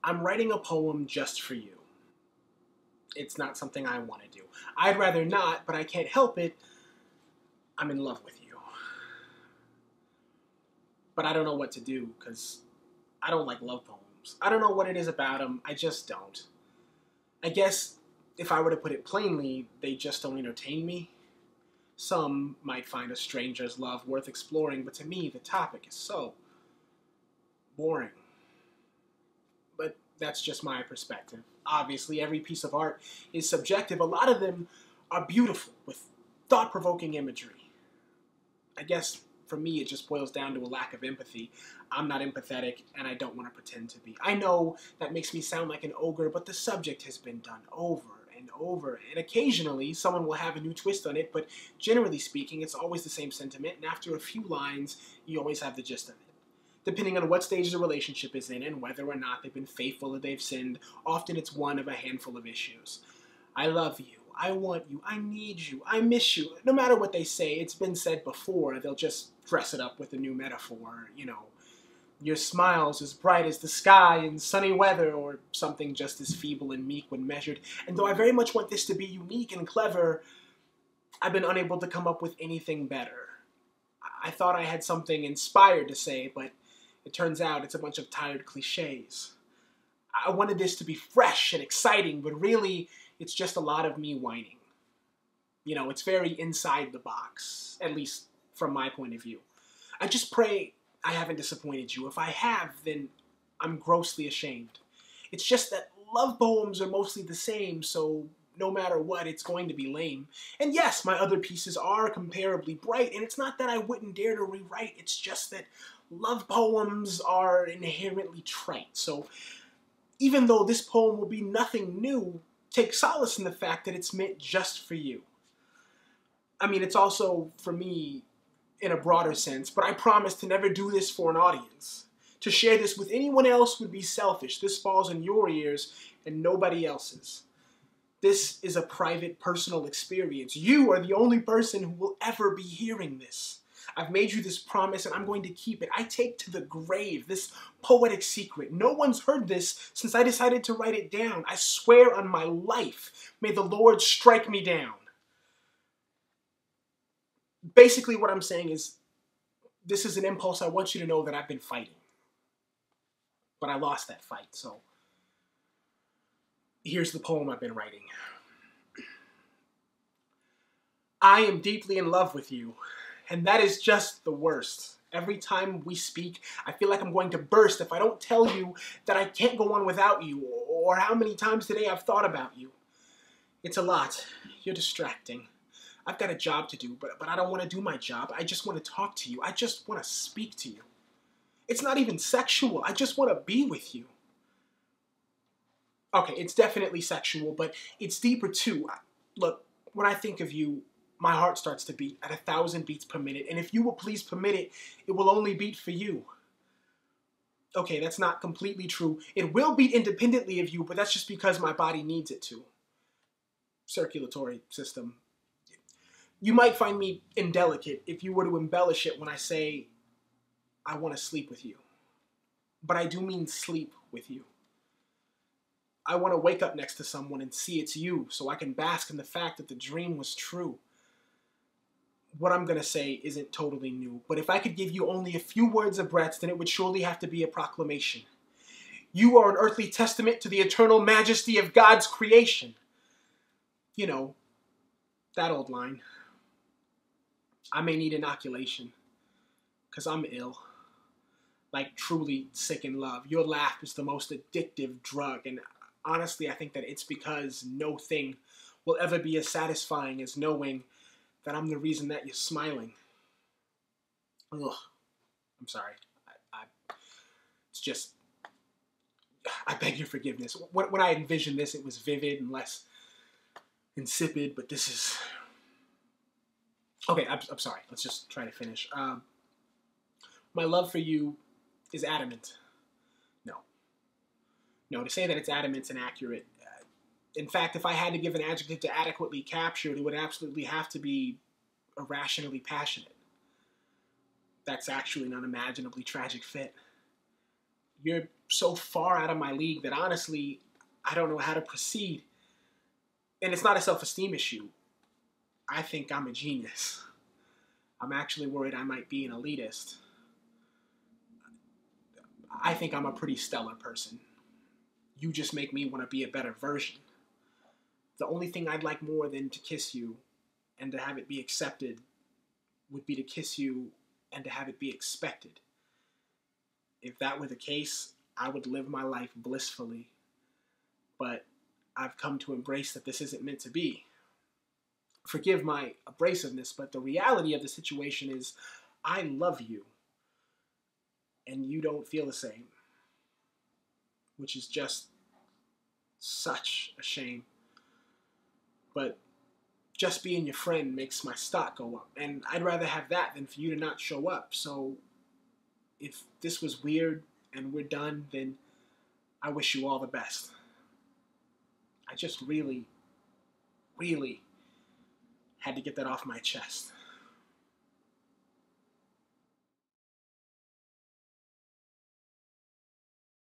I'm writing a poem just for you. It's not something I want to do. I'd rather not, but I can't help it. I'm in love with you. But I don't know what to do because I don't like love poems. I don't know what it is about them. I just don't. I guess if I were to put it plainly, they just don't entertain me. Some might find a stranger's love worth exploring, but to me, the topic is so boring. But that's just my perspective. Obviously, every piece of art is subjective. A lot of them are beautiful, with thought-provoking imagery. I guess for me, it just boils down to a lack of empathy. I'm not empathetic, and I don't want to pretend to be. I know that makes me sound like an ogre, but the subject has been done over and over, and occasionally someone will have a new twist on it, but generally speaking, it's always the same sentiment, and after a few lines, you always have the gist of it. Depending on what stage the relationship is in and whether or not they've been faithful or they've sinned, often it's one of a handful of issues. I love you. I want you. I need you. I miss you. No matter what they say, it's been said before. They'll just dress it up with a new metaphor. You know, your smile's as bright as the sky in sunny weather, or something just as feeble and meek when measured. And though I very much want this to be unique and clever, I've been unable to come up with anything better. I thought I had something inspired to say, but it turns out it's a bunch of tired cliches. I wanted this to be fresh and exciting, but really, it's just a lot of me whining. You know, it's very inside the box, at least from my point of view. I just pray I haven't disappointed you. If I have, then I'm grossly ashamed. It's just that love poems are mostly the same, so no matter what, it's going to be lame. And yes, my other pieces are comparably bright, and it's not that I wouldn't dare to rewrite, it's just that love poems are inherently trite. So even though this poem will be nothing new, take solace in the fact that it's meant just for you. I mean, it's also for me in a broader sense, but I promise to never do this for an audience. To share this with anyone else would be selfish. This falls in your ears and nobody else's. This is a private, personal experience. You are the only person who will ever be hearing this. I've made you this promise and I'm going to keep it. I take to the grave this poetic secret. No one's heard this since I decided to write it down. I swear on my life, may the Lord strike me down. Basically what I'm saying is, this is an impulse I want you to know that I've been fighting. But I lost that fight, so here's the poem I've been writing. I am deeply in love with you, and that is just the worst. Every time we speak, I feel like I'm going to burst if I don't tell you that I can't go on without you, or how many times today I've thought about you. It's a lot. You're distracting. I've got a job to do, but I don't want to do my job. I just want to talk to you. I just want to speak to you. It's not even sexual. I just want to be with you. Okay, it's definitely sexual, but it's deeper too. Look, when I think of you, my heart starts to beat at 1,000 beats per minute, and if you will please permit it, it will only beat for you. Okay, that's not completely true. It will beat independently of you, but that's just because my body needs it to. Circulatory system. You might find me indelicate if you were to embellish it when I say, I want to sleep with you. But I do mean sleep with you. I want to wake up next to someone and see it's you, so I can bask in the fact that the dream was true. What I'm going to say isn't totally new, but if I could give you only a few words of breath, then it would surely have to be a proclamation. You are an earthly testament to the eternal majesty of God's creation. You know, that old line. I may need inoculation, because I'm ill. Like, truly sick in love. Your laugh is the most addictive drug, and honestly, I think that it's because no thing will ever be as satisfying as knowing that I'm the reason that you're smiling. Ugh. I'm sorry. It's just, I beg your forgiveness. When I envisioned this, it was vivid and less insipid, but this is... Okay, I'm sorry. Let's just try to finish. My love for you is adamant. No, to say that it's adamant's inaccurate. In fact, if I had to give an adjective to adequately capture it, it would absolutely have to be irrationally passionate. That's actually an unimaginably tragic fit. You're so far out of my league that honestly, I don't know how to proceed. And it's not a self-esteem issue. I think I'm a genius. I'm actually worried I might be an elitist. I think I'm a pretty stellar person. You just make me want to be a better version. The only thing I'd like more than to kiss you and to have it be accepted would be to kiss you and to have it be expected. If that were the case, I would live my life blissfully. But I've come to embrace that this isn't meant to be. Forgive my abrasiveness, but the reality of the situation is I love you and you don't feel the same, which is just such a shame. But just being your friend makes my stock go up, and I'd rather have that than for you to not show up. So if this was weird and we're done, then I wish you all the best. I just really, really had to get that off my chest.